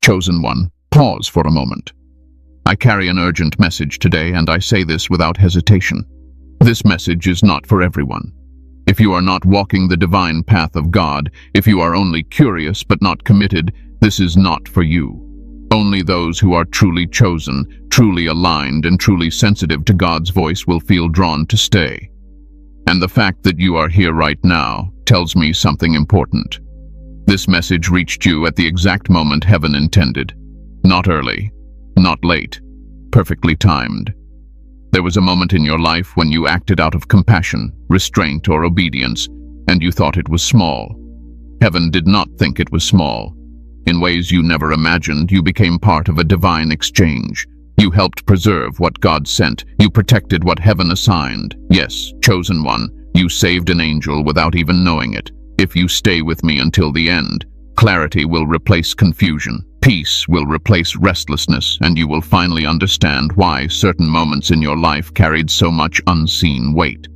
Chosen one, pause for a moment. I carry an urgent message today, and I say this without hesitation. This message is not for everyone. If you are not walking the divine path of God, if you are only curious but not committed, this is not for you. Only those who are truly chosen, truly aligned, and truly sensitive to God's voice will feel drawn to stay. And the fact that you are here right now tells me something important. This message reached you at the exact moment heaven intended. Not early, not late, perfectly timed. There was a moment in your life when you acted out of compassion, restraint, or obedience, and you thought it was small. Heaven did not think it was small. In ways you never imagined, you became part of a divine exchange. You helped preserve what God sent. You protected what heaven assigned. Yes, chosen one, you saved an angel without even knowing it. If you stay with me until the end, clarity will replace confusion. Peace will replace restlessness, and you will finally understand why certain moments in your life carried so much unseen weight.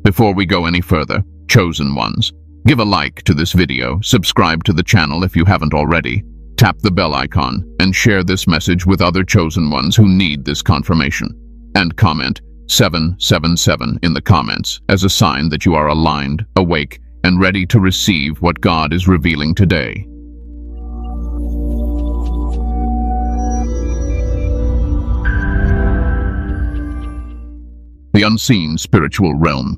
Before we go any further, chosen ones, give a like to this video, subscribe to the channel if you haven't already, tap the bell icon, and share this message with other chosen ones who need this confirmation. And comment 777 in the comments as a sign that you are aligned, awake, and ready to receive what God is revealing today. The unseen spiritual realm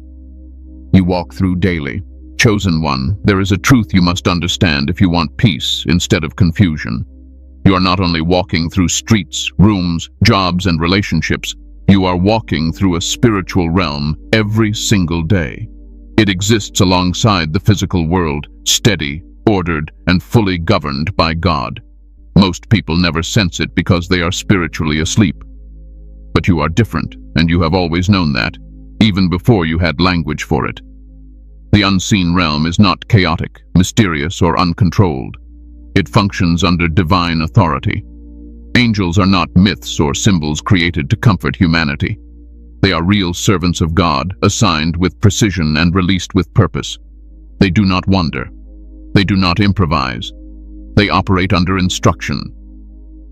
you walk through daily. Chosen one, there is a truth you must understand if you want peace instead of confusion. You are not only walking through streets, rooms, jobs, and relationships, you are walking through a spiritual realm every single day. It exists alongside the physical world, steady, ordered, and fully governed by God. Most people never sense it because they are spiritually asleep. But you are different, and you have always known that, even before you had language for it. The unseen realm is not chaotic, mysterious, or uncontrolled. It functions under divine authority. Angels are not myths or symbols created to comfort humanity. They are real servants of God, assigned with precision and released with purpose. They do not wander. They do not improvise. They operate under instruction.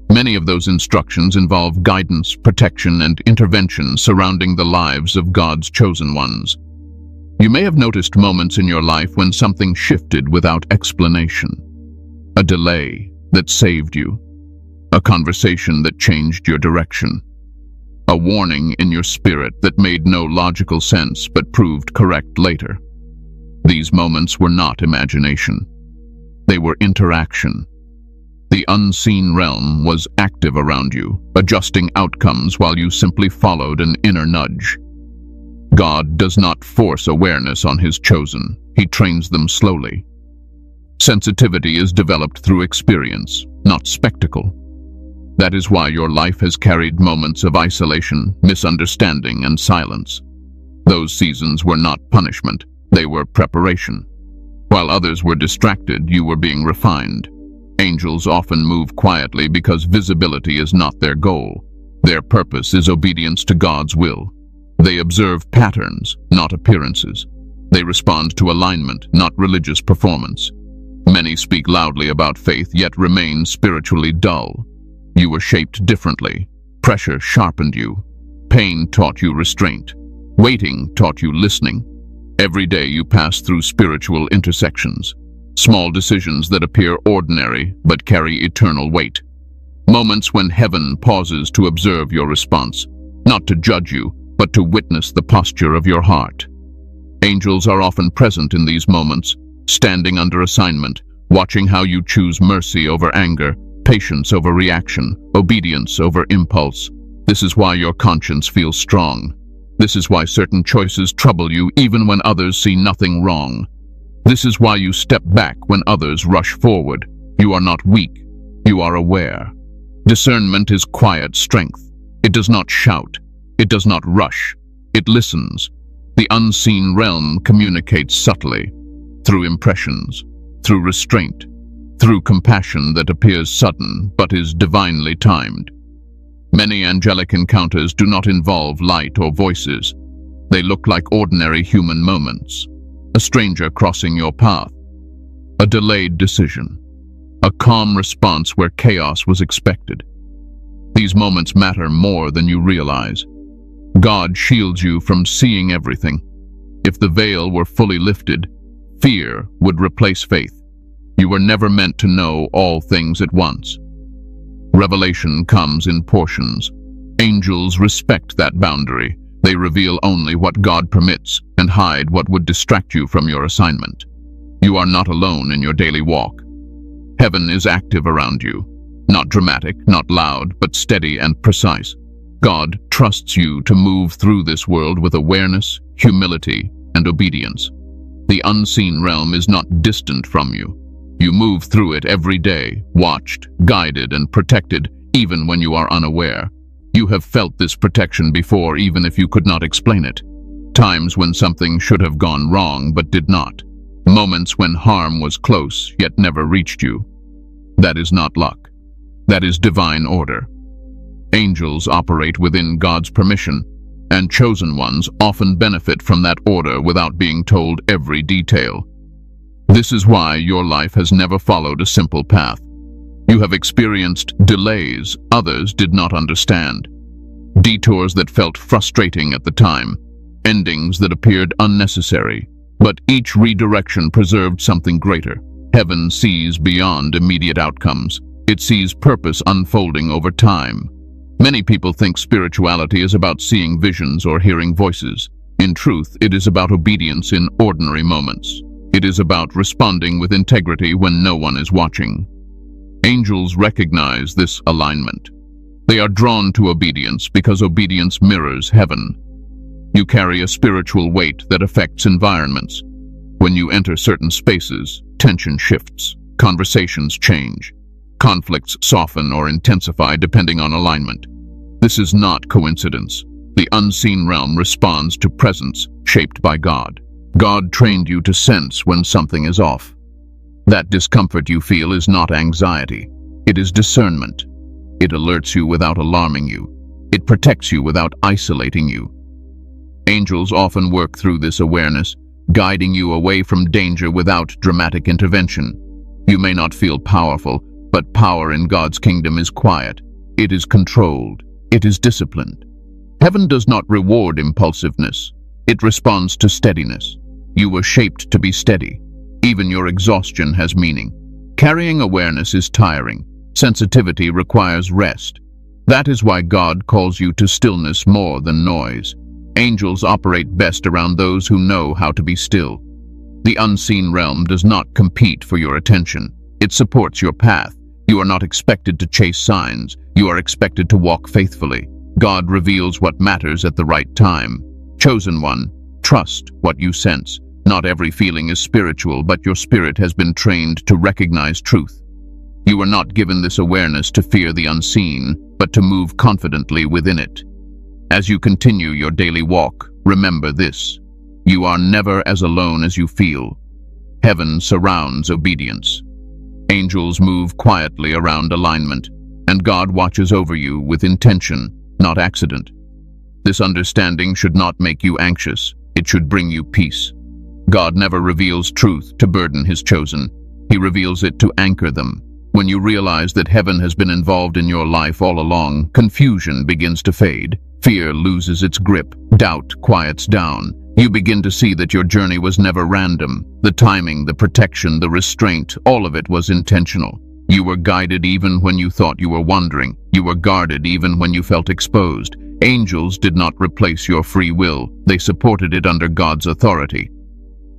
Many of those instructions involve guidance, protection, and intervention surrounding the lives of God's chosen ones. You may have noticed moments in your life when something shifted without explanation. A delay that saved you. A conversation that changed your direction. A warning in your spirit that made no logical sense but proved correct later. These moments were not imagination. They were interaction. The unseen realm was active around you, adjusting outcomes while you simply followed an inner nudge. God does not force awareness on his chosen. He trains them slowly. Sensitivity is developed through experience, not spectacle. That is why your life has carried moments of isolation, misunderstanding, and silence. Those seasons were not punishment. They were preparation. While others were distracted, you were being refined. Angels often move quietly because visibility is not their goal. Their purpose is obedience to God's will. They observe patterns, not appearances. They respond to alignment, not religious performance. Many speak loudly about faith, yet remain spiritually dull. You were shaped differently. Pressure sharpened you. Pain taught you restraint. Waiting taught you listening. Every day you pass through spiritual intersections. Small decisions that appear ordinary but carry eternal weight. Moments when heaven pauses to observe your response, not to judge you, but to witness the posture of your heart. Angels are often present in these moments, standing under assignment, watching how you choose mercy over anger, patience over reaction, obedience over impulse. This is why your conscience feels strong. This is why certain choices trouble you even when others see nothing wrong. This is why you step back when others rush forward. You are not weak. You are aware. Discernment is quiet strength. It does not shout. It does not rush. It listens. The unseen realm communicates subtly, through impressions, through restraint, through compassion that appears sudden but is divinely timed. Many angelic encounters do not involve light or voices. They look like ordinary human moments. A stranger crossing your path. A delayed decision. a calm response where chaos was expected. These moments matter more than you realize. God shields you from seeing everything. If the veil were fully lifted, fear would replace faith. You were never meant to know all things at once. Revelation comes in portions. Angels respect that boundary. They reveal only what God permits and hide what would distract you from your assignment. You are not alone in your daily walk. Heaven is active around you. Not dramatic, not loud, but steady and precise. God trusts you to move through this world with awareness, humility, and obedience. The unseen realm is not distant from you. You move through it every day, watched, guided, and protected, even when you are unaware. You have felt this protection before, even if you could not explain it. Times when something should have gone wrong but did not. Moments when harm was close yet never reached you. That is not luck. That is divine order. Angels operate within God's permission, and chosen ones often benefit from that order without being told every detail. This is why your life has never followed a simple path. You have experienced delays others did not understand, detours that felt frustrating at the time, endings that appeared unnecessary, but each redirection preserved something greater. Heaven sees beyond immediate outcomes. It sees purpose unfolding over time. Many people think spirituality is about seeing visions or hearing voices. In truth, it is about obedience in ordinary moments. It is about responding with integrity when no one is watching. Angels recognize this alignment. They are drawn to obedience because obedience mirrors heaven. You carry a spiritual weight that affects environments. When you enter certain spaces, tension shifts, conversations change, conflicts soften or intensify depending on alignment. This is not coincidence. The unseen realm responds to presence shaped by God. God trained you to sense when something is off. That discomfort you feel is not anxiety. It is discernment. It alerts you without alarming you. It protects you without isolating you. Angels often work through this awareness, guiding you away from danger without dramatic intervention. You may not feel powerful, but power in God's kingdom is quiet. It is controlled. It is disciplined. Heaven does not reward impulsiveness. It responds to steadiness. You were shaped to be steady. Even your exhaustion has meaning. Carrying awareness is tiring. Sensitivity requires rest. That is why God calls you to stillness more than noise. Angels operate best around those who know how to be still. The unseen realm does not compete for your attention. It supports your path. You are not expected to chase signs. You are expected to walk faithfully. God reveals what matters at the right time. Chosen one, trust what you sense. Not every feeling is spiritual, but your spirit has been trained to recognize truth. You are not given this awareness to fear the unseen, but to move confidently within it. As you continue your daily walk, remember this. You are never as alone as you feel. Heaven surrounds obedience. Angels move quietly around alignment, and God watches over you with intention, not accident. This understanding should not make you anxious. It should bring you peace. God never reveals truth to burden his chosen. He reveals it to anchor them. When you realize that heaven has been involved in your life all along, confusion begins to fade. Fear loses its grip. Doubt quiets down. You begin to see that your journey was never random. The timing, the protection, the restraint, all of it was intentional. You were guided even when you thought you were wandering. You were guarded even when you felt exposed. Angels did not replace your free will. They supported it under God's authority.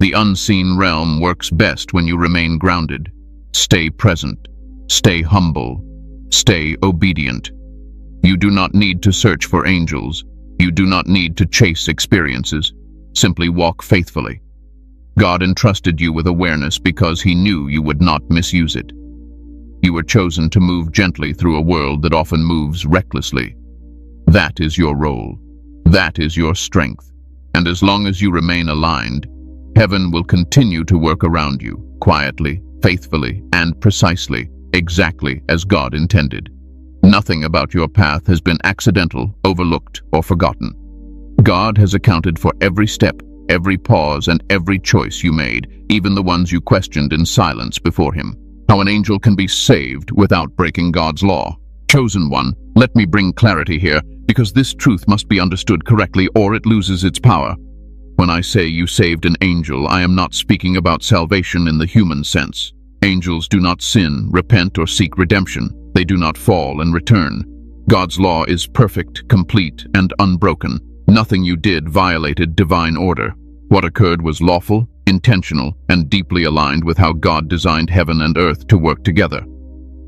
The unseen realm works best when you remain grounded. Stay present. Stay humble. Stay obedient. You do not need to search for angels. You do not need to chase experiences. Simply walk faithfully. God entrusted you with awareness because he knew you would not misuse it. You were chosen to move gently through a world that often moves recklessly. That is your role. That is your strength. And as long as you remain aligned, heaven will continue to work around you, quietly, faithfully, and precisely, exactly as God intended. Nothing about your path has been accidental, overlooked, or forgotten. God has accounted for every step, every pause, and every choice you made, even the ones you questioned in silence before him. How an angel can be saved without breaking God's law. Chosen one, let me bring clarity here, because this truth must be understood correctly or it loses its power. When I say you saved an angel, I am not speaking about salvation in the human sense. Angels do not sin, repent, or seek redemption. They do not fall and return. God's law is perfect, complete, and unbroken. Nothing you did violated divine order. What occurred was lawful, intentional, and deeply aligned with how God designed heaven and earth to work together.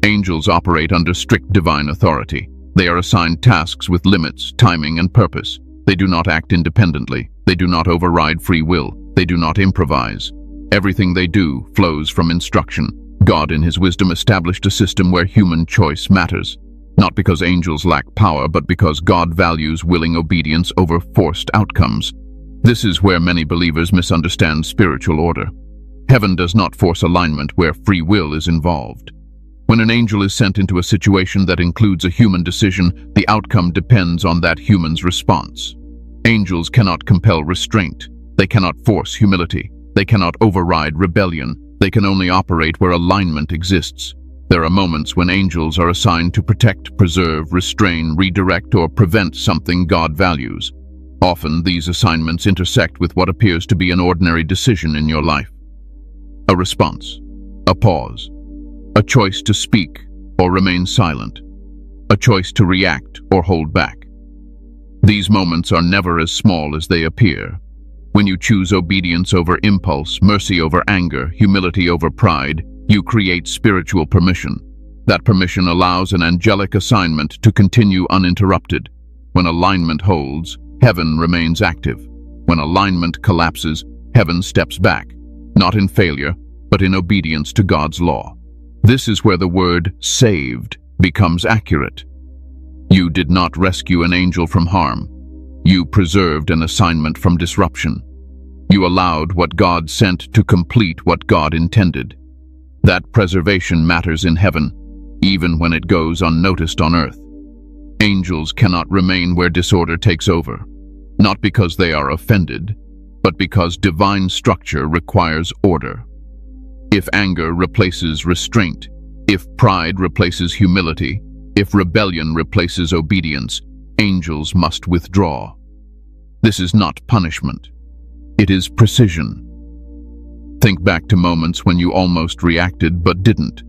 Angels operate under strict divine authority. They are assigned tasks with limits, timing, and purpose. They do not act independently. They do not override free will. They do not improvise. Everything they do flows from instruction. God in his wisdom established a system where human choice matters. Not because angels lack power, but because God values willing obedience over forced outcomes. This is where many believers misunderstand spiritual order. Heaven does not force alignment where free will is involved. When an angel is sent into a situation that includes a human decision, the outcome depends on that human's response. Angels cannot compel restraint. They cannot force humility. They cannot override rebellion. They can only operate where alignment exists. There are moments when angels are assigned to protect, preserve, restrain, redirect, or prevent something God values. Often, these assignments intersect with what appears to be an ordinary decision in your life. A response, a pause, a choice to speak or remain silent, a choice to react or hold back. These moments are never as small as they appear. When you choose obedience over impulse, mercy over anger, humility over pride, you create spiritual permission. That permission allows an angelic assignment to continue uninterrupted. When alignment holds, heaven remains active. When alignment collapses, heaven steps back, not in failure, but in obedience to God's law. This is where the word saved becomes accurate. You did not rescue an angel from harm. You preserved an assignment from disruption. You allowed what God sent to complete what God intended. That preservation matters in heaven, even when it goes unnoticed on earth. Angels cannot remain where disorder takes over, not because they are offended, but because divine structure requires order. If anger replaces restraint, if pride replaces humility, if rebellion replaces obedience, angels must withdraw. This is not punishment. It is precision. Think back to moments when you almost reacted but didn't.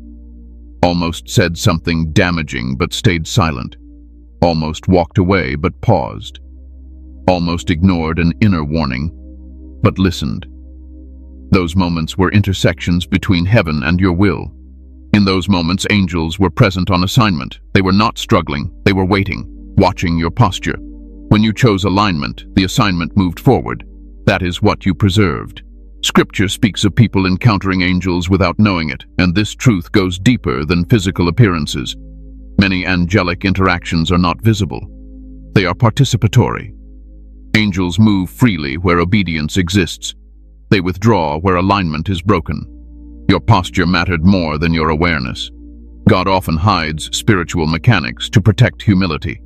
Almost said something damaging but stayed silent. Almost walked away but paused. Almost ignored an inner warning, but listened. Those moments were intersections between heaven and your will. In those moments, angels were present on assignment. They were not struggling. They were waiting, watching your posture. When you chose alignment, the assignment moved forward. That is what you preserved. Scripture speaks of people encountering angels without knowing it, and this truth goes deeper than physical appearances. Many angelic interactions are not visible. They are participatory. Angels move freely where obedience exists. They withdraw where alignment is broken. Your posture mattered more than your awareness. God often hides spiritual mechanics to protect humility.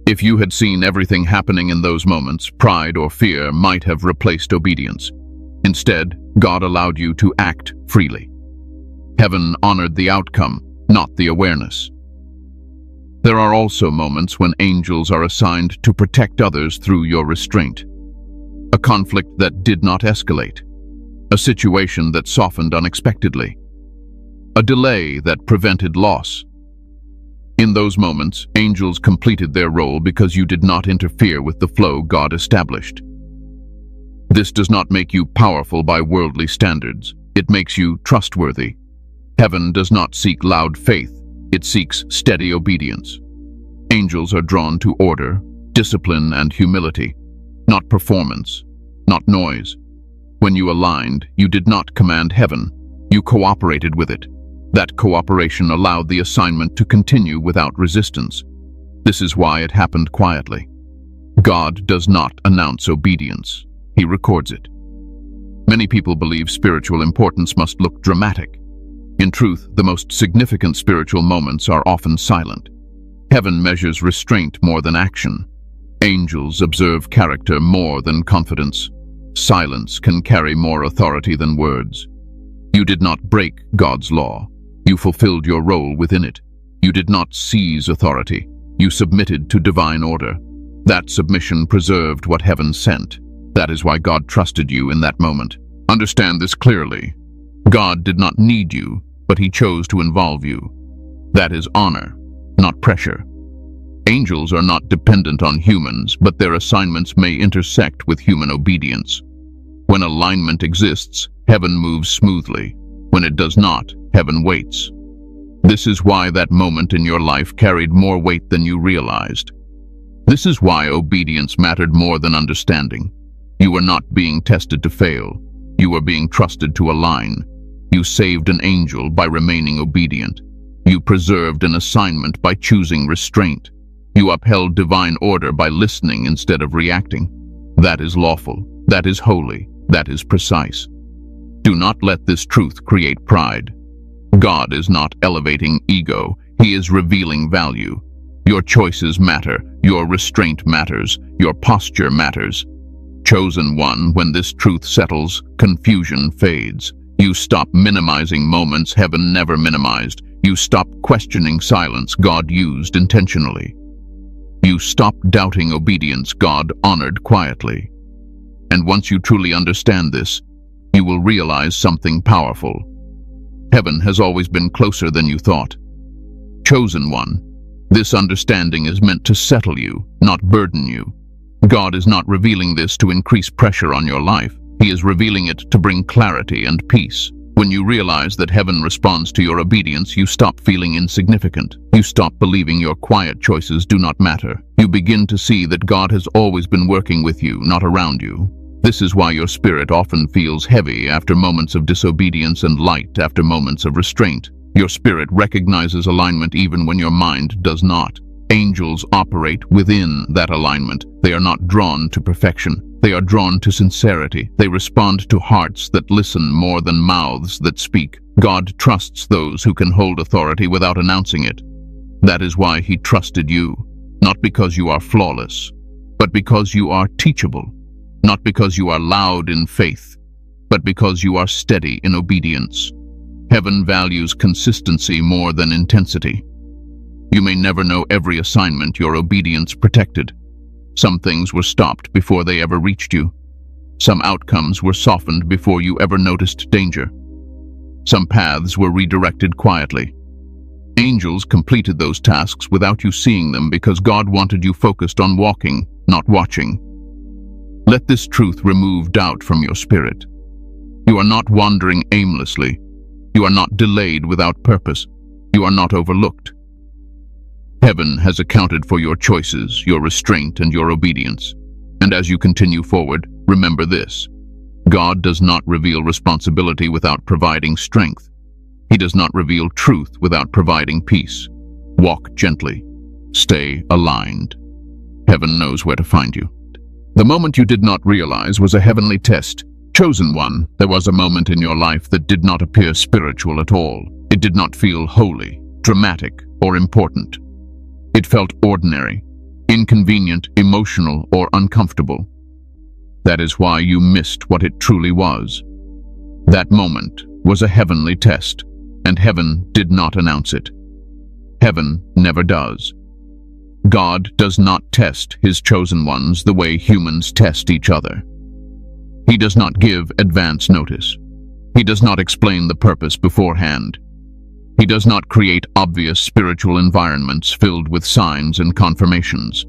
If you had seen everything happening in those moments, pride or fear might have replaced obedience. Instead, God allowed you to act freely. Heaven honored the outcome, not the awareness. There are also moments when angels are assigned to protect others through your restraint. A conflict that did not escalate. A situation that softened unexpectedly. A delay that prevented loss. In those moments, angels completed their role because you did not interfere with the flow God established. This does not make you powerful by worldly standards. It makes you trustworthy. Heaven does not seek loud faith. It seeks steady obedience. Angels are drawn to order, discipline, and humility, not performance, not noise. When you aligned, you did not command heaven. You cooperated with it. That cooperation allowed the assignment to continue without resistance. This is why it happened quietly. God does not announce obedience. He records it. Many people believe spiritual importance must look dramatic. In truth, the most significant spiritual moments are often silent. Heaven measures restraint more than action. Angels observe character more than confidence. Silence can carry more authority than words. You did not break God's law. You fulfilled your role within it. You did not seize authority. You submitted to divine order. That submission preserved what heaven sent. That is why God trusted you in that moment. Understand this clearly. God did not need you, but he chose to involve you. That is honor, not pressure. Angels are not dependent on humans, but their assignments may intersect with human obedience. When alignment exists, heaven moves smoothly. When it does not, heaven waits. This is why that moment in your life carried more weight than you realized. This is why obedience mattered more than understanding. You were not being tested to fail. You were being trusted to align. You saved an angel by remaining obedient. You preserved an assignment by choosing restraint. You upheld divine order by listening instead of reacting. That is lawful. That is holy. That is precise. Do not let this truth create pride. God is not elevating ego. He is revealing value. Your choices matter. Your restraint matters. Your posture matters. Chosen one, when this truth settles, confusion fades. You stop minimizing moments heaven never minimized. You stop questioning silence God used intentionally. You stop doubting obedience God honored quietly. And once you truly understand this, you will realize something powerful. Heaven has always been closer than you thought. Chosen one, this understanding is meant to settle you, not burden you. God is not revealing this to increase pressure on your life. He is revealing it to bring clarity and peace. When you realize that heaven responds to your obedience, you stop feeling insignificant. You stop believing your quiet choices do not matter. You begin to see that God has always been working with you, not around you. This is why your spirit often feels heavy after moments of disobedience and light after moments of restraint. Your spirit recognizes alignment even when your mind does not. Angels operate within that alignment. They are not drawn to perfection. They are drawn to sincerity. They respond to hearts that listen more than mouths that speak. God trusts those who can hold authority without announcing it. That is why he trusted you, not because you are flawless, but because you are teachable. Not because you are loud in faith, but because you are steady in obedience. Heaven values consistency more than intensity. You may never know every assignment your obedience protected. Some things were stopped before they ever reached you. Some outcomes were softened before you ever noticed danger. Some paths were redirected quietly. Angels completed those tasks without you seeing them because God wanted you focused on walking, not watching. Let this truth remove doubt from your spirit. You are not wandering aimlessly. You are not delayed without purpose. You are not overlooked. Heaven has accounted for your choices, your restraint, and your obedience. And as you continue forward, remember this. God does not reveal responsibility without providing strength. He does not reveal truth without providing peace. Walk gently. Stay aligned. Heaven knows where to find you. The moment you did not realize was a heavenly test. Chosen one, there was a moment in your life that did not appear spiritual at all. It did not feel holy, dramatic, or important. It felt ordinary, inconvenient, emotional, or uncomfortable. That is why you missed what it truly was. That moment was a heavenly test, and heaven did not announce it. Heaven never does. God does not test his chosen ones the way humans test each other. He does not give advance notice. He does not explain the purpose beforehand. He does not create obvious spiritual environments filled with signs and confirmations.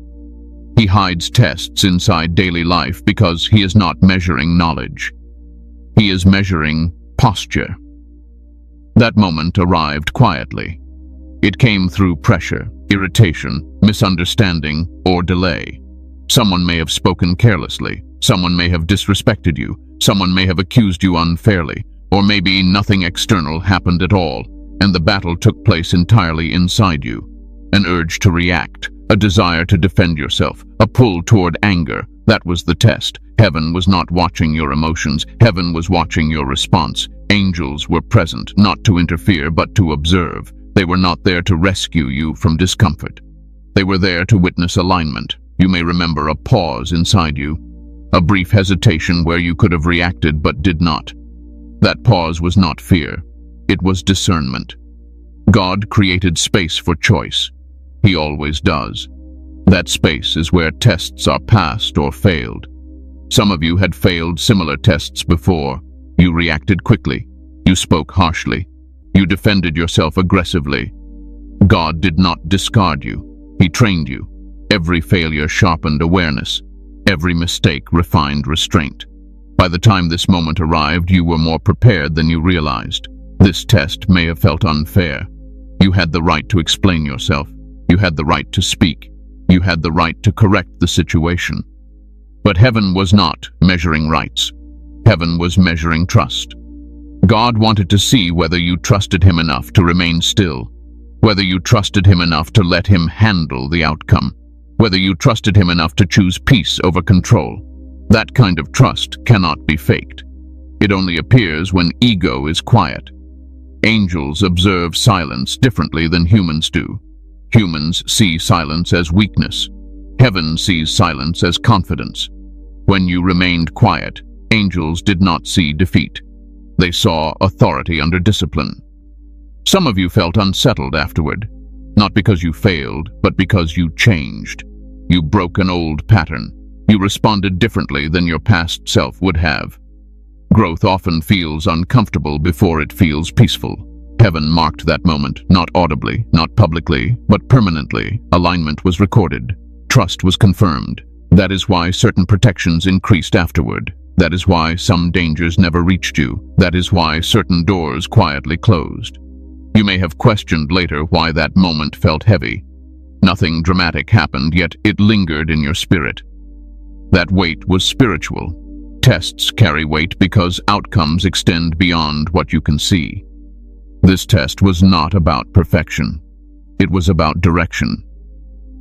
He hides tests inside daily life because he is not measuring knowledge. He is measuring posture. That moment arrived quietly. It came through pressure, irritation, misunderstanding, or delay. Someone may have spoken carelessly. Someone may have disrespected you. Someone may have accused you unfairly. Or maybe nothing external happened at all, and the battle took place entirely inside you. An urge to react, a desire to defend yourself, a pull toward anger. That was the test. Heaven was not watching your emotions. Heaven was watching your response. Angels were present, not to interfere, but to observe. They were not there to rescue you from discomfort. They were there to witness alignment. You may remember a pause inside you, a brief hesitation where you could have reacted but did not. That pause was not fear. It was discernment. God created space for choice. He always does. That space is where tests are passed or failed. Some of you had failed similar tests before. You reacted quickly. You spoke harshly. You defended yourself aggressively. God did not discard you. He trained you. Every failure sharpened awareness. Every mistake refined restraint. By the time this moment arrived, you were more prepared than you realized. This test may have felt unfair. You had the right to explain yourself. You had the right to speak. You had the right to correct the situation. But heaven was not measuring rights. Heaven was measuring trust. God wanted to see whether you trusted him enough to remain still, whether you trusted him enough to let him handle the outcome, whether you trusted him enough to choose peace over control. That kind of trust cannot be faked. It only appears when ego is quiet. Angels observe silence differently than humans do. Humans see silence as weakness. Heaven sees silence as confidence. When you remained quiet, angels did not see defeat. They saw authority under discipline. Some of you felt unsettled afterward, not because you failed, but because you changed. You broke an old pattern. You responded differently than your past self would have. Growth often feels uncomfortable before it feels peaceful. Heaven marked that moment, not audibly, not publicly, but permanently. Alignment was recorded. Trust was confirmed. That is why certain protections increased afterward. That is why some dangers never reached you. That is why certain doors quietly closed. You may have questioned later why that moment felt heavy. Nothing dramatic happened, yet it lingered in your spirit. That weight was spiritual. Tests carry weight because outcomes extend beyond what you can see. This test was not about perfection. It was about direction.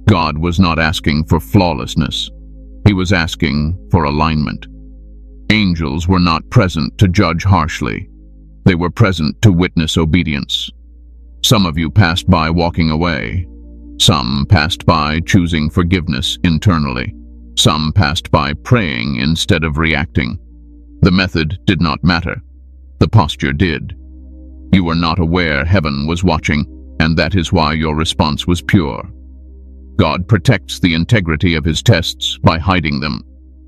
God was not asking for flawlessness. He was asking for alignment. Angels were not present to judge harshly. They were present to witness obedience. Some of you passed by walking away. Some passed by choosing forgiveness internally. Some passed by praying instead of reacting. The method did not matter. The posture did. You were not aware heaven was watching, and that is why your response was pure. God protects the integrity of his tests by hiding them.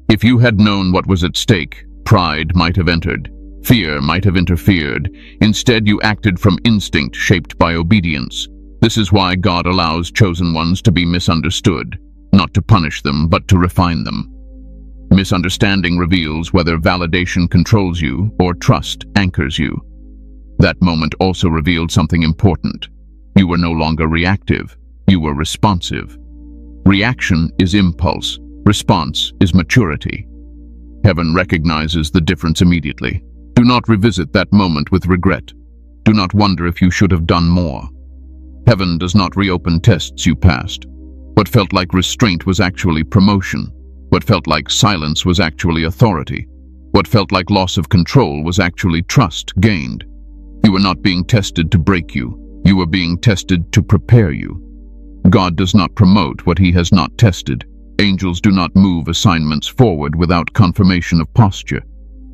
If you had known what was at stake, pride might have entered. Fear might have interfered. Instead, you acted from instinct shaped by obedience. This is why God allows chosen ones to be misunderstood, not to punish them, but to refine them. Misunderstanding reveals whether validation controls you or trust anchors you. That moment also revealed something important. You were no longer reactive. You were responsive. Reaction is impulse. Response is maturity. Heaven recognizes the difference immediately. Do not revisit that moment with regret. Do not wonder if you should have done more. Heaven does not reopen tests you passed. What felt like restraint was actually promotion. What felt like silence was actually authority. What felt like loss of control was actually trust gained. You were not being tested to break you. You were being tested to prepare you. God does not promote what he has not tested. Angels do not move assignments forward without confirmation of posture.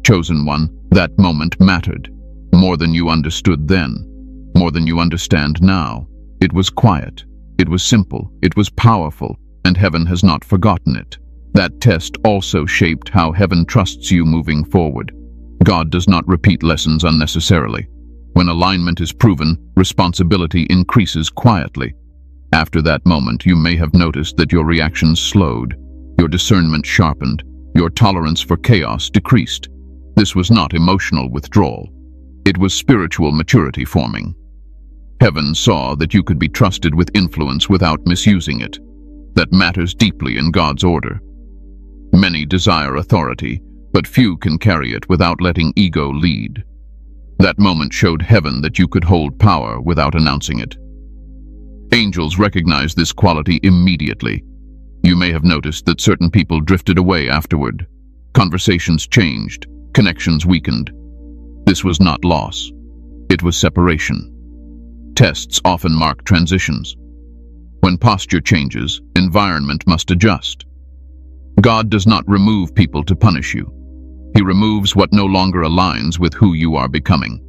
Chosen one, that moment mattered. More than you understood then. More than you understand now. It was quiet. It was simple. It was powerful. And heaven has not forgotten it. That test also shaped how heaven trusts you moving forward. God does not repeat lessons unnecessarily. When alignment is proven, responsibility increases quietly. After that moment, you may have noticed that your reactions slowed, your discernment sharpened, your tolerance for chaos decreased. This was not emotional withdrawal. It was spiritual maturity forming. Heaven saw that you could be trusted with influence without misusing it. That matters deeply in God's order. Many desire authority, but few can carry it without letting ego lead. That moment showed heaven that you could hold power without announcing it. Angels recognize this quality immediately. You may have noticed that certain people drifted away afterward. Conversations changed, connections weakened. This was not loss. It was separation. Tests often mark transitions. When posture changes, environment must adjust. God does not remove people to punish you. He removes what no longer aligns with who you are becoming.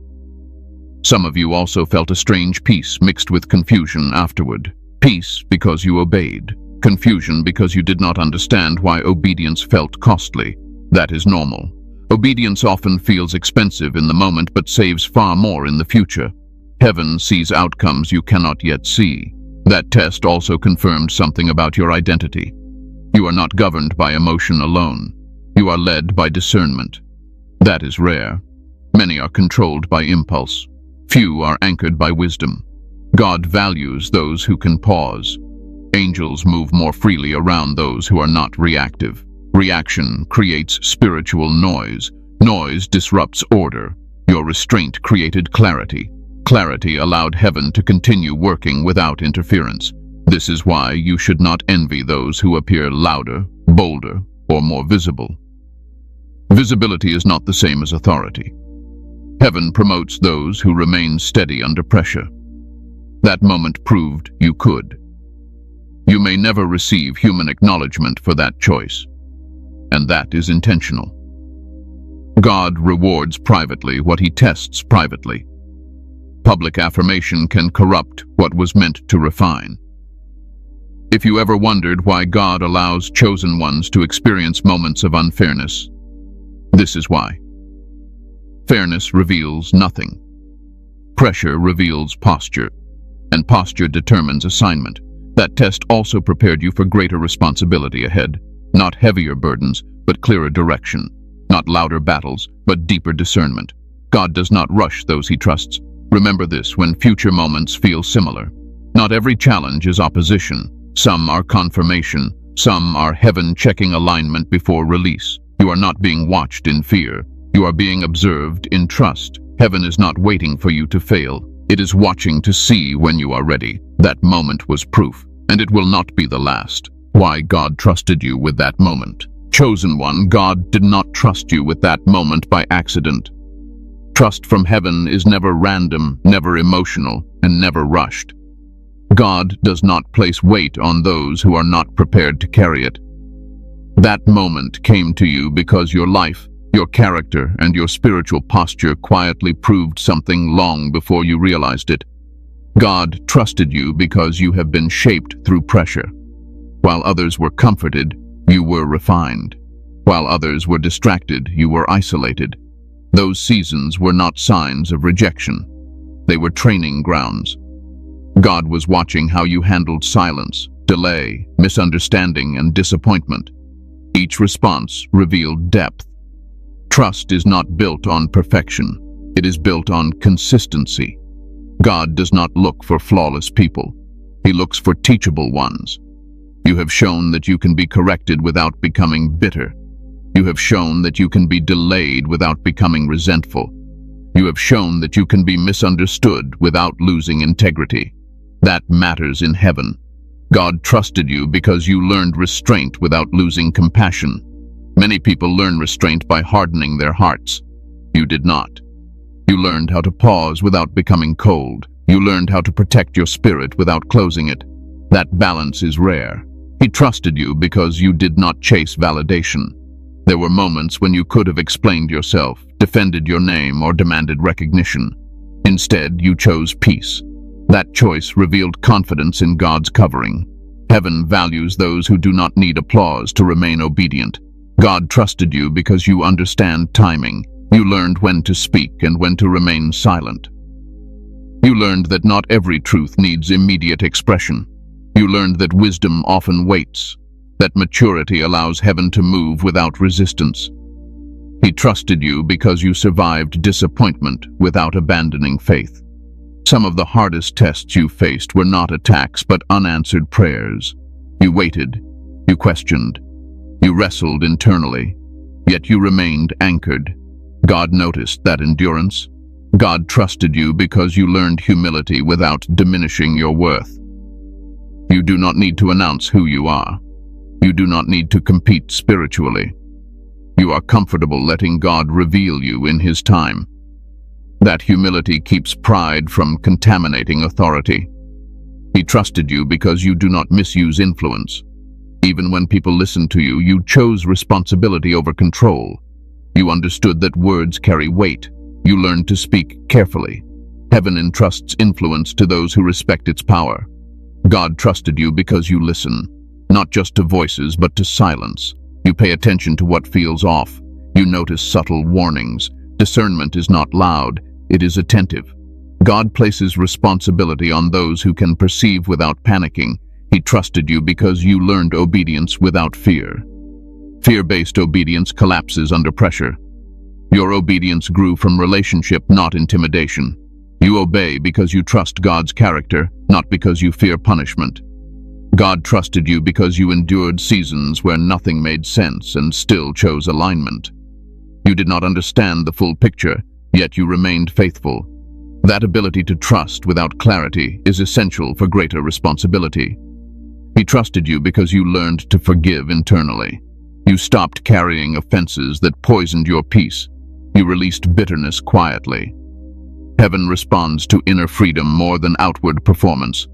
Some of you also felt a strange peace mixed with confusion afterward. Peace because you obeyed. Confusion because you did not understand why obedience felt costly. That is normal. Obedience often feels expensive in the moment but saves far more in the future. Heaven sees outcomes you cannot yet see. That test also confirmed something about your identity. You are not governed by emotion alone. You are led by discernment. That is rare. Many are controlled by impulse. Few are anchored by wisdom. God values those who can pause. Angels move more freely around those who are not reactive. Reaction creates spiritual noise. Noise disrupts order. Your restraint created clarity. Clarity allowed heaven to continue working without interference. This is why you should not envy those who appear louder, bolder, or more visible. Visibility is not the same as authority. Heaven promotes those who remain steady under pressure. That moment proved you could. You may never receive human acknowledgement for that choice, and that is intentional. God rewards privately what he tests privately. Public affirmation can corrupt what was meant to refine. If you ever wondered why God allows chosen ones to experience moments of unfairness, this is why. Fairness reveals nothing. Pressure reveals posture, and posture determines assignment. That test also prepared you for greater responsibility ahead. Not heavier burdens, but clearer direction. Not louder battles, but deeper discernment. God does not rush those he trusts. Remember this when future moments feel similar. Not every challenge is opposition. Some are confirmation. Some are heaven checking alignment before release. You are not being watched in fear. You are being observed in trust. Heaven is not waiting for you to fail. It is watching to see when you are ready. That moment was proof, and it will not be the last. Why God trusted you with that moment. Chosen one, God did not trust you with that moment by accident. Trust from heaven is never random, never emotional, and never rushed. God does not place weight on those who are not prepared to carry it. That moment came to you because your life, your character, and your spiritual posture quietly proved something long before you realized it. God trusted you because you have been shaped through pressure. While others were comforted, you were refined. While others were distracted, you were isolated. Those seasons were not signs of rejection. They were training grounds. God was watching how you handled silence, delay, misunderstanding, and disappointment. Each response revealed depth. Trust is not built on perfection. It is built on consistency. God does not look for flawless people. He looks for teachable ones. You have shown that you can be corrected without becoming bitter. You have shown that you can be delayed without becoming resentful. You have shown that you can be misunderstood without losing integrity. That matters in heaven. God trusted you because you learned restraint without losing compassion. Many people learn restraint by hardening their hearts. You did not. You learned how to pause without becoming cold. You learned how to protect your spirit without closing it. That balance is rare. He trusted you because you did not chase validation. There were moments when you could have explained yourself, defended your name, or demanded recognition. Instead, you chose peace. That choice revealed confidence in God's covering. Heaven values those who do not need applause to remain obedient. God trusted you because you understand timing. You learned when to speak and when to remain silent. You learned that not every truth needs immediate expression. You learned that wisdom often waits, that maturity allows heaven to move without resistance. He trusted you because you survived disappointment without abandoning faith. Some of the hardest tests you faced were not attacks but unanswered prayers. You waited, you questioned, you wrestled internally, yet you remained anchored. God noticed that endurance. God trusted you because you learned humility without diminishing your worth. You do not need to announce who you are. You do not need to compete spiritually. You are comfortable letting God reveal you in His time. That humility keeps pride from contaminating authority. He trusted you because you do not misuse influence. Even when people listened to you, you chose responsibility over control. You understood that words carry weight. You learned to speak carefully. Heaven entrusts influence to those who respect its power. God trusted you because you listen, not just to voices but to silence. You pay attention to what feels off. You notice subtle warnings. Discernment is not loud, it is attentive. God places responsibility on those who can perceive without panicking. He trusted you because you learned obedience without fear. Fear-based obedience collapses under pressure. Your obedience grew from relationship, not intimidation. You obey because you trust God's character, not because you fear punishment. God trusted you because you endured seasons where nothing made sense and still chose alignment. You did not understand the full picture, yet you remained faithful. That ability to trust without clarity is essential for greater responsibility. He trusted you because you learned to forgive internally. You stopped carrying offenses that poisoned your peace. You released bitterness quietly. Heaven responds to inner freedom more than outward performance.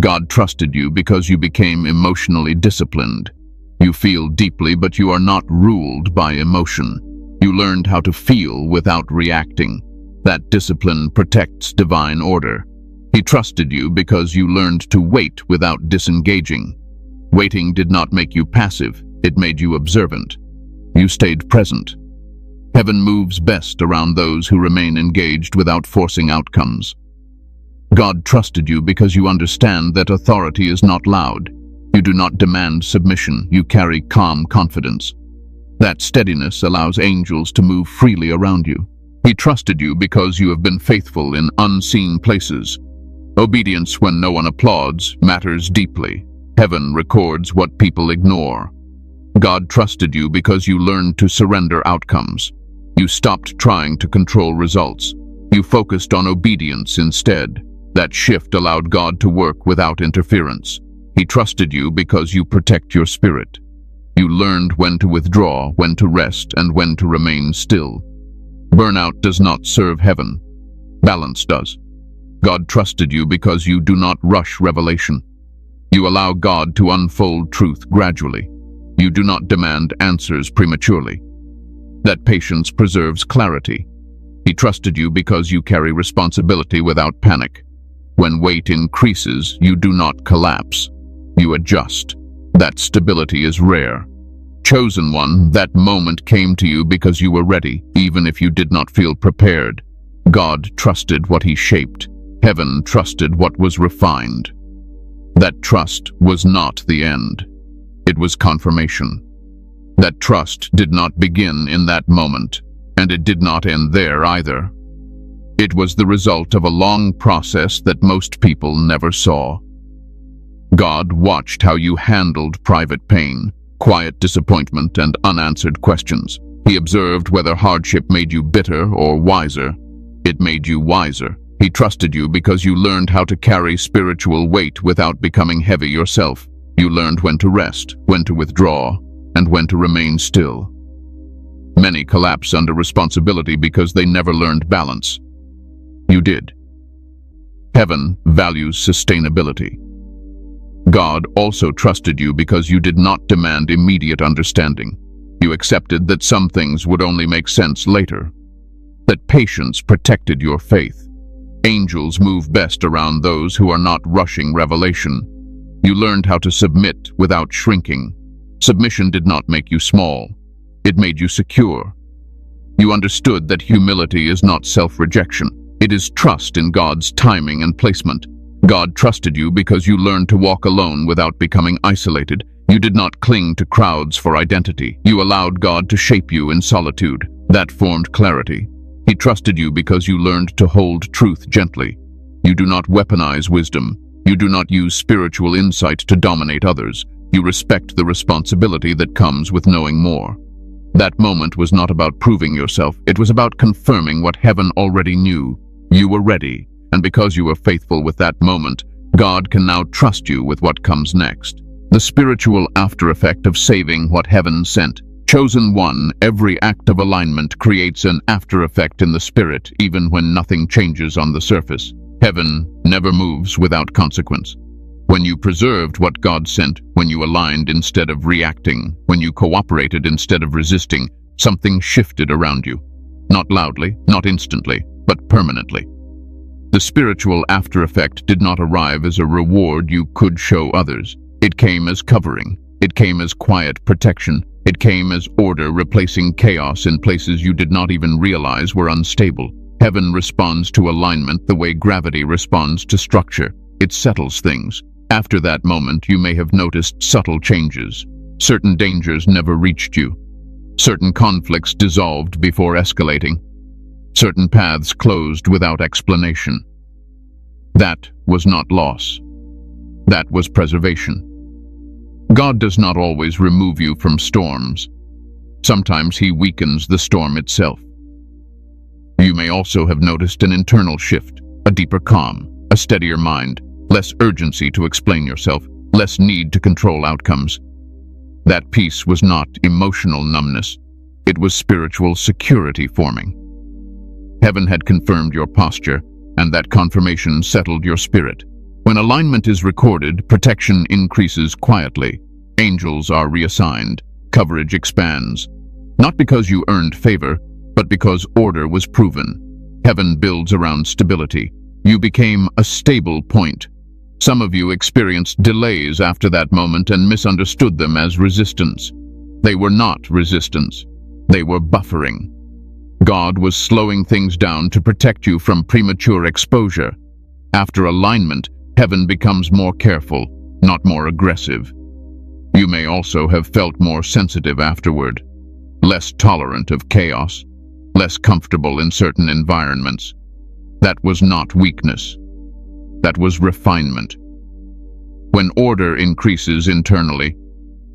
God trusted you because you became emotionally disciplined. You feel deeply, but you are not ruled by emotion. You learned how to feel without reacting. That discipline protects divine order. He trusted you because you learned to wait without disengaging. Waiting did not make you passive, it made you observant. You stayed present. Heaven moves best around those who remain engaged without forcing outcomes. God trusted you because you understand that authority is not loud. You do not demand submission, you carry calm confidence. That steadiness allows angels to move freely around you. He trusted you because you have been faithful in unseen places. Obedience when no one applauds matters deeply. Heaven records what people ignore. God trusted you because you learned to surrender outcomes. You stopped trying to control results. You focused on obedience instead. That shift allowed God to work without interference. He trusted you because you protect your spirit. You learned when to withdraw, when to rest, and when to remain still. Burnout does not serve heaven. Balance does. God trusted you because you do not rush revelation. You allow God to unfold truth gradually. You do not demand answers prematurely. That patience preserves clarity. He trusted you because you carry responsibility without panic. When weight increases, you do not collapse. You adjust. That stability is rare. Chosen one, that moment came to you because you were ready, even if you did not feel prepared. God trusted what he shaped. Heaven trusted what was refined. That trust was not the end. It was confirmation. That trust did not begin in that moment, and it did not end there either. It was the result of a long process that most people never saw. God watched how you handled private pain, quiet disappointment, and unanswered questions. He observed whether hardship made you bitter or wiser. It made you wiser. He trusted you because you learned how to carry spiritual weight without becoming heavy yourself. You learned when to rest, when to withdraw, and when to remain still. Many collapse under responsibility because they never learned balance. You did. Heaven values sustainability. God also trusted you because you did not demand immediate understanding. You accepted that some things would only make sense later. That patience protected your faith. Angels move best around those who are not rushing revelation. You learned how to submit without shrinking. Submission did not make you small. It made you secure. You understood that humility is not self-rejection. It is trust in God's timing and placement. God trusted you because you learned to walk alone without becoming isolated. You did not cling to crowds for identity. You allowed God to shape you in solitude. That formed clarity. He trusted you because you learned to hold truth gently. You do not weaponize wisdom. You do not use spiritual insight to dominate others. You respect the responsibility that comes with knowing more. That moment was not about proving yourself. It was about confirming what heaven already knew. You were ready, and because you were faithful with that moment, God can now trust you with what comes next. The spiritual after effect of saving what heaven sent. Chosen one, every act of alignment creates an after effect in the spirit, even when nothing changes on the surface. Heaven never moves without consequence. When you preserved what God sent, when you aligned instead of reacting, when you cooperated instead of resisting, something shifted around you. Not loudly, not instantly, but permanently. The spiritual after-effect did not arrive as a reward you could show others. It came as covering. It came as quiet protection. It came as order replacing chaos in places you did not even realize were unstable. Heaven responds to alignment the way gravity responds to structure. It settles things. After that moment, you may have noticed subtle changes. Certain dangers never reached you. Certain conflicts dissolved before escalating. Certain paths closed without explanation. That was not loss. That was preservation. God does not always remove you from storms. Sometimes He weakens the storm itself. You may also have noticed an internal shift, a deeper calm, a steadier mind, less urgency to explain yourself, less need to control outcomes. That peace was not emotional numbness. It was spiritual security forming. Heaven had confirmed your posture, and that confirmation settled your spirit. When alignment is recorded, protection increases quietly. Angels are reassigned. Coverage expands. Not because you earned favor, but because order was proven. Heaven builds around stability. You became a stable point. Some of you experienced delays after that moment and misunderstood them as resistance. They were not resistance. They were buffering. God was slowing things down to protect you from premature exposure. After alignment, heaven becomes more careful, not more aggressive. You may also have felt more sensitive afterward, less tolerant of chaos, less comfortable in certain environments. That was not weakness. That was refinement. When order increases internally,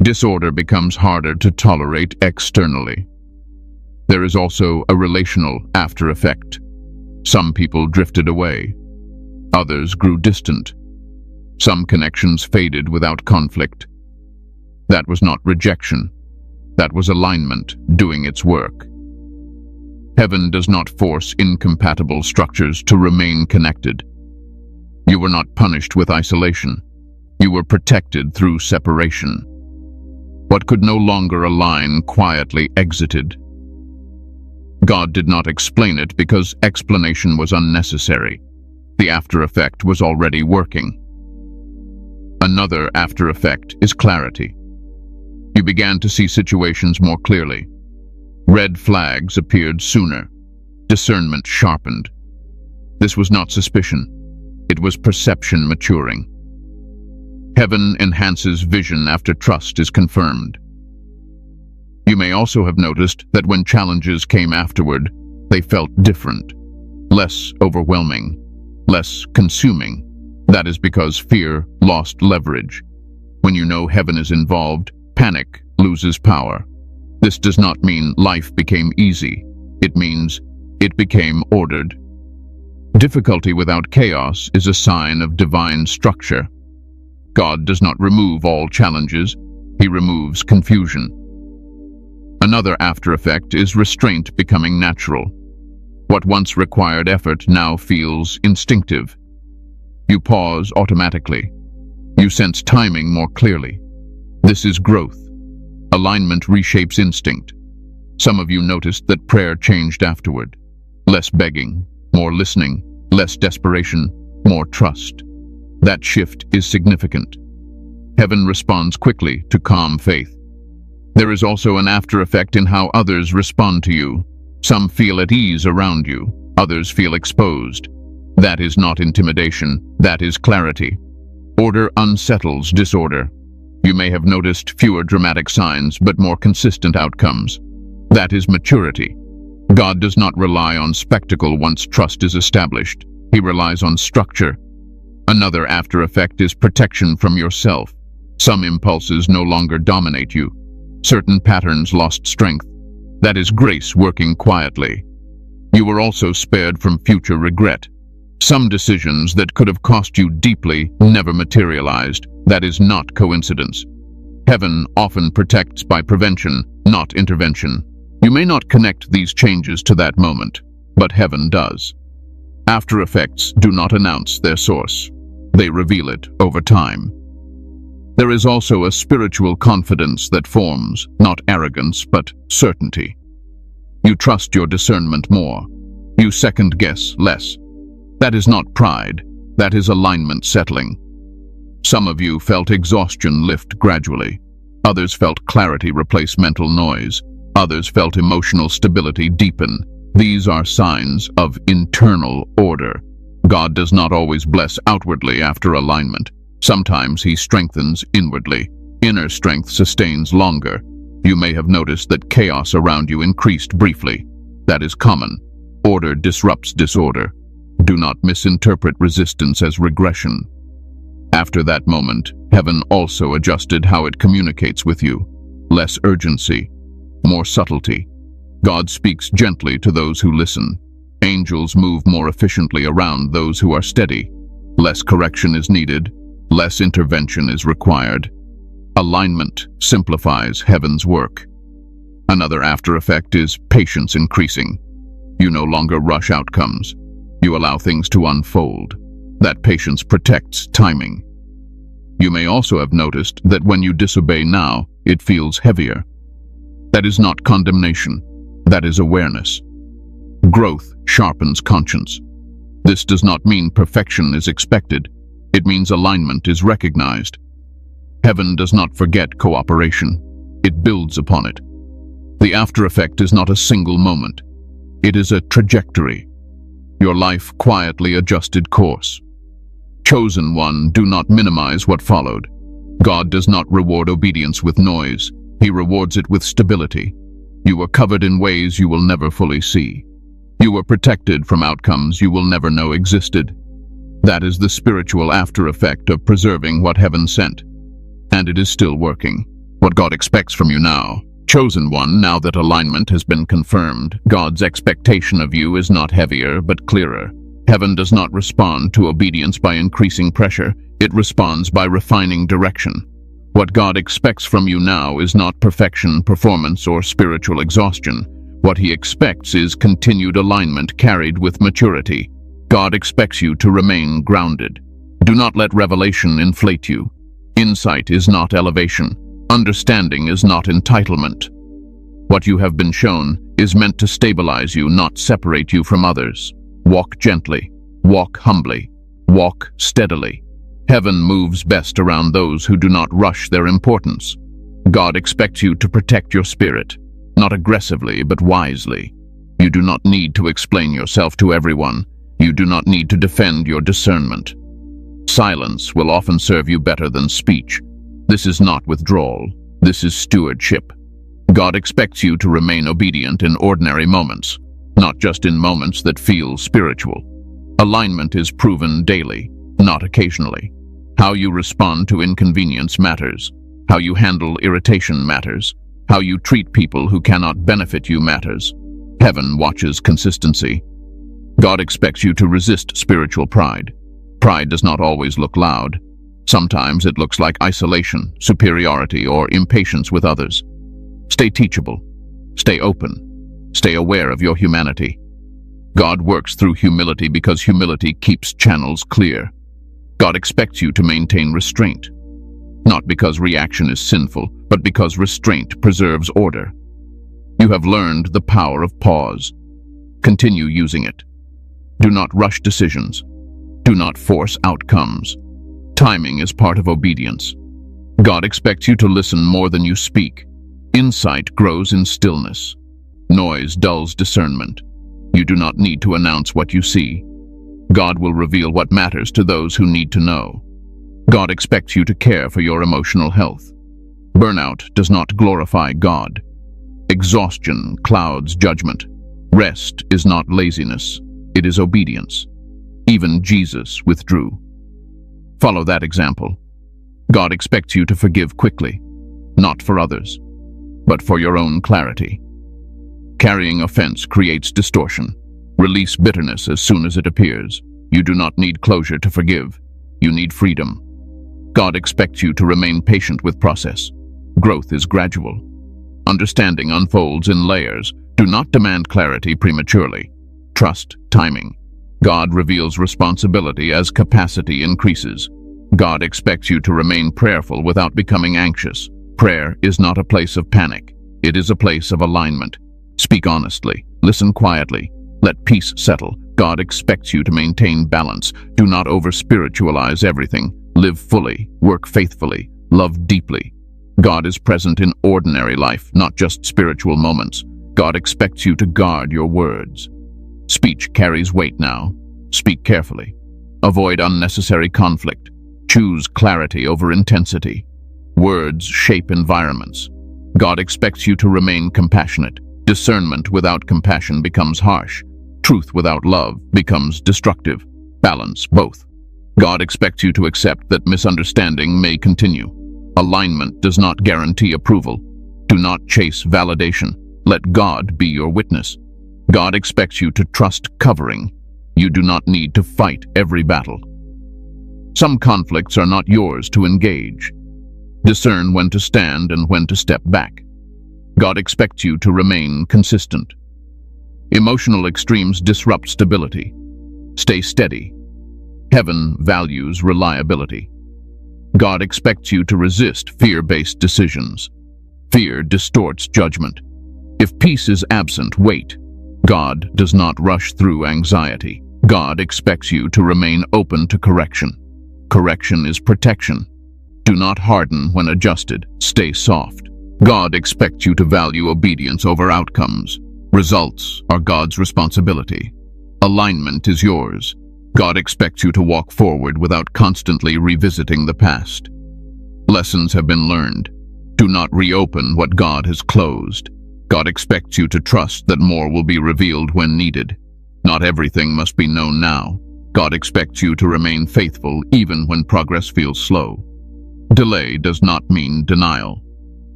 disorder becomes harder to tolerate externally. There is also a relational after effect. Some people drifted away. Others grew distant. Some connections faded without conflict. That was not rejection. That was alignment doing its work. Heaven does not force incompatible structures to remain connected. You were not punished with isolation. You were protected through separation. What could no longer align quietly exited. God did not explain it because explanation was unnecessary. The after effect was already working. Another after effect is clarity. You began to see situations more clearly. Red flags appeared sooner. Discernment sharpened. This was not suspicion. It was perception maturing. Heaven enhances vision after trust is confirmed. You may also have noticed that when challenges came afterward, they felt different, less overwhelming, less consuming. That is because fear lost leverage. When you know heaven is involved, panic loses power. This does not mean life became easy. It means it became ordered. Difficulty without chaos is a sign of divine structure. God does not remove all challenges. He removes confusion. Another after effect is restraint becoming natural. What once required effort now feels instinctive. You pause automatically. You sense timing more clearly. This is growth. Alignment reshapes instinct. Some of you noticed that prayer changed afterward. Less begging, more listening, less desperation, more trust. That shift is significant. Heaven responds quickly to calm faith. There is also an after effect in how others respond to you. Some feel at ease around you. Others feel exposed. That is not intimidation. That is clarity. Order unsettles disorder. You may have noticed fewer dramatic signs, but more consistent outcomes. That is maturity. God does not rely on spectacle once trust is established. He relies on structure. Another after effect is protection from yourself. Some impulses no longer dominate you. Certain patterns lost strength. That is grace working quietly. You were also spared from future regret. Some decisions that could have cost you deeply never materialized. That is not coincidence. Heaven often protects by prevention, not intervention. You may not connect these changes to that moment, but heaven does. After effects do not announce their source. They reveal it over time. There is also a spiritual confidence that forms, not arrogance, but certainty. You trust your discernment more. You second-guess less. That is not pride. That is alignment settling. Some of you felt exhaustion lift gradually. Others felt clarity replace mental noise. Others felt emotional stability deepen. These are signs of internal order. God does not always bless outwardly after alignment. Sometimes he strengthens inwardly. Inner strength sustains longer. You may have noticed that chaos around you increased briefly. That is common. Order disrupts disorder. Do not misinterpret resistance as regression. After that moment, heaven also adjusted how it communicates with you. Less urgency, more subtlety. God speaks gently to those who listen. Angels move more efficiently around those who are steady. Less correction is needed. Less intervention is required. Alignment simplifies heaven's work. Another after effect is patience increasing. You no longer rush outcomes. You allow things to unfold. That patience protects timing. You may also have noticed that when you disobey now, it feels heavier. That is not condemnation. That is awareness. Growth sharpens conscience. This does not mean perfection is expected. It means alignment is recognized. Heaven does not forget cooperation. It builds upon it. The after effect is not a single moment. It is a trajectory. Your life quietly adjusted course. Chosen one, do not minimize what followed. God does not reward obedience with noise. He rewards it with stability. You were covered in ways you will never fully see. You were protected from outcomes you will never know existed. That is the spiritual after effect of preserving what heaven sent. And it is still working. What God expects from you now. Chosen one, now that alignment has been confirmed, God's expectation of you is not heavier, but clearer. Heaven does not respond to obedience by increasing pressure. It responds by refining direction. What God expects from you now is not perfection, performance, or spiritual exhaustion. What he expects is continued alignment carried with maturity. God expects you to remain grounded. Do not let revelation inflate you. Insight is not elevation. Understanding is not entitlement. What you have been shown is meant to stabilize you, not separate you from others. Walk gently. Walk humbly. Walk steadily. Heaven moves best around those who do not rush their importance. God expects you to protect your spirit, not aggressively, but wisely. You do not need to explain yourself to everyone. You do not need to defend your discernment. Silence will often serve you better than speech. This is not withdrawal. This is stewardship. God expects you to remain obedient in ordinary moments, not just in moments that feel spiritual. Alignment is proven daily, not occasionally. How you respond to inconvenience matters. How you handle irritation matters. How you treat people who cannot benefit you matters. Heaven watches consistency. God expects you to resist spiritual pride. Pride does not always look loud. Sometimes it looks like isolation, superiority, or impatience with others. Stay teachable. Stay open. Stay aware of your humanity. God works through humility because humility keeps channels clear. God expects you to maintain restraint, not because reaction is sinful, but because restraint preserves order. You have learned the power of pause. Continue using it. Do not rush decisions. Do not force outcomes. Timing is part of obedience. God expects you to listen more than you speak. Insight grows in stillness. Noise dulls discernment. You do not need to announce what you see. God will reveal what matters to those who need to know. God expects you to care for your emotional health. Burnout does not glorify God. Exhaustion clouds judgment. Rest is not laziness. It is obedience. Even Jesus withdrew. Follow that example. God expects you to forgive quickly, not for others, but for your own clarity. Carrying offense creates distortion. Release bitterness as soon as it appears. You do not need closure to forgive. You need freedom. God expects you to remain patient with process. Growth is gradual. Understanding unfolds in layers. Do not demand clarity prematurely. Trust timing. God reveals responsibility as capacity increases. God expects you to remain prayerful without becoming anxious. Prayer is not a place of panic. It is a place of alignment. Speak honestly. Listen quietly. Let peace settle. God expects you to maintain balance. Do not over-spiritualize everything. Live fully, work faithfully, love deeply. God is present in ordinary life, not just spiritual moments. God expects you to guard your words. Speech carries weight now. Speak carefully. Avoid unnecessary conflict. Choose clarity over intensity. Words shape environments. God expects you to remain compassionate. Discernment without compassion becomes harsh. Truth without love becomes destructive. Balance both. God expects you to accept that misunderstanding may continue. Alignment does not guarantee approval. Do not chase validation. Let God be your witness. God expects you to trust covering. You do not need to fight every battle. Some conflicts are not yours to engage. Discern when to stand and when to step back. God expects you to remain consistent. Emotional extremes disrupt stability. Stay steady. Heaven values reliability. God expects you to resist fear-based decisions. Fear distorts judgment. If peace is absent, wait. God does not rush through anxiety. God expects you to remain open to correction. Correction is protection. Do not harden when adjusted. Stay soft. God expects you to value obedience over outcomes. Results are God's responsibility. Alignment is yours. God expects you to walk forward without constantly revisiting the past. Lessons have been learned. Do not reopen what God has closed. God expects you to trust that more will be revealed when needed. Not everything must be known now. God expects you to remain faithful even when progress feels slow. Delay does not mean denial.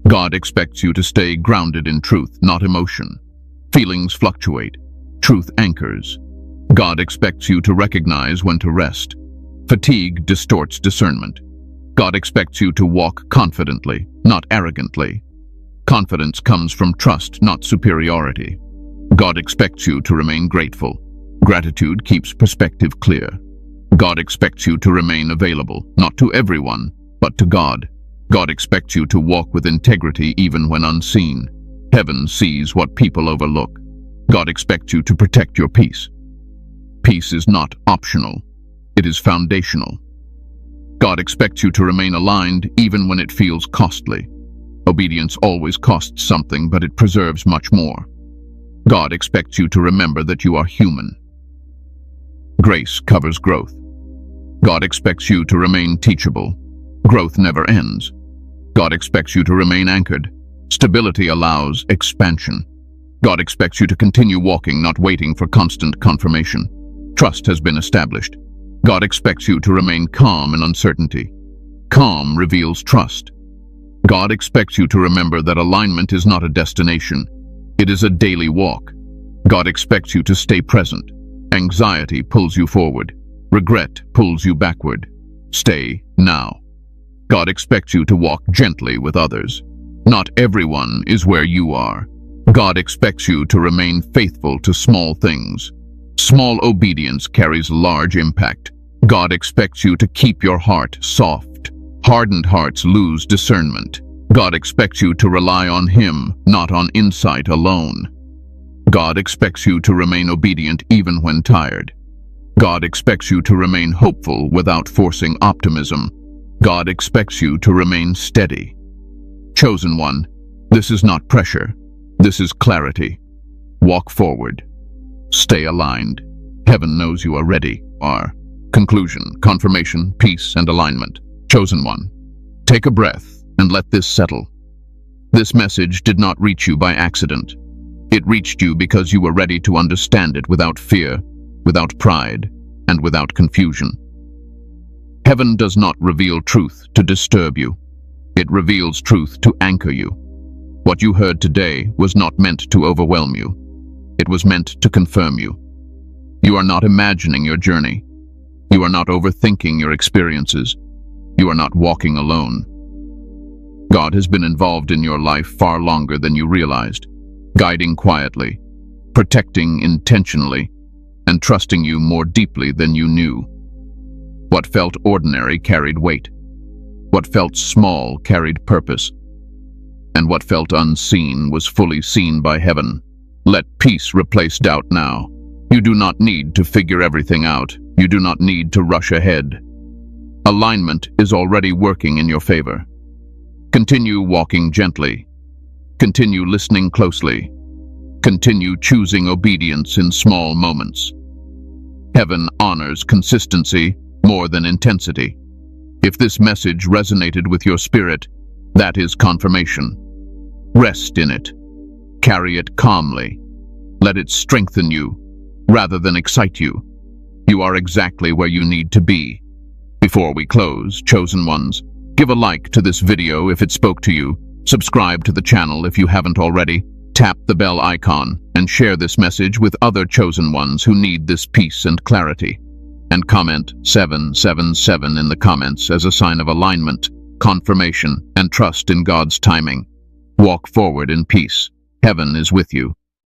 God expects you to stay grounded in truth, not emotion. Feelings fluctuate. Truth anchors. God expects you to recognize when to rest. Fatigue distorts discernment. God expects you to walk confidently, not arrogantly. Confidence comes from trust, not superiority. God expects you to remain grateful. Gratitude keeps perspective clear. God expects you to remain available, not to everyone, but to God. God expects you to walk with integrity even when unseen. Heaven sees what people overlook. God expects you to protect your peace. Peace is not optional. It is foundational. God expects you to remain aligned even when it feels costly. Obedience always costs something, but it preserves much more. God expects you to remember that you are human. Grace covers growth. God expects you to remain teachable. Growth never ends. God expects you to remain anchored. Stability allows expansion. God expects you to continue walking, not waiting for constant confirmation. Trust has been established. God expects you to remain calm in uncertainty. Calm reveals trust. God expects you to remember that alignment is not a destination. It is a daily walk. God expects you to stay present. Anxiety pulls you forward. Regret pulls you backward. Stay now. God expects you to walk gently with others. Not everyone is where you are. God expects you to remain faithful to small things. Small obedience carries large impact. God expects you to keep your heart soft. Hardened hearts lose discernment. God expects you to rely on Him, not on insight alone. God expects you to remain obedient even when tired. God expects you to remain hopeful without forcing optimism. God expects you to remain steady. Chosen one, this is not pressure. This is clarity. Walk forward. Stay aligned. Heaven knows you are ready. Conclusion, confirmation, peace, and alignment. Chosen one, take a breath and let this settle. This message did not reach you by accident. It reached you because you were ready to understand it without fear, without pride, and without confusion. Heaven does not reveal truth to disturb you. It reveals truth to anchor you. What you heard today was not meant to overwhelm you. It was meant to confirm you. You are not imagining your journey. You are not overthinking your experiences. You are not walking alone. God has been involved in your life far longer than you realized, guiding quietly, protecting intentionally, and trusting you more deeply than you knew. What felt ordinary carried weight. What felt small carried purpose. And what felt unseen was fully seen by heaven. Let peace replace doubt now. You do not need to figure everything out. You do not need to rush ahead. Alignment is already working in your favor. Continue walking gently. Continue listening closely. Continue choosing obedience in small moments. Heaven honors consistency more than intensity. If this message resonated with your spirit, that is confirmation. Rest in it. Carry it calmly. Let it strengthen you rather than excite you. You are exactly where you need to be. Before we close, chosen ones, give a like to this video if it spoke to you, subscribe to the channel if you haven't already, tap the bell icon, and share this message with other chosen ones who need this peace and clarity. And comment 777 in the comments as a sign of alignment, confirmation, and trust in God's timing. Walk forward in peace. Heaven is with you.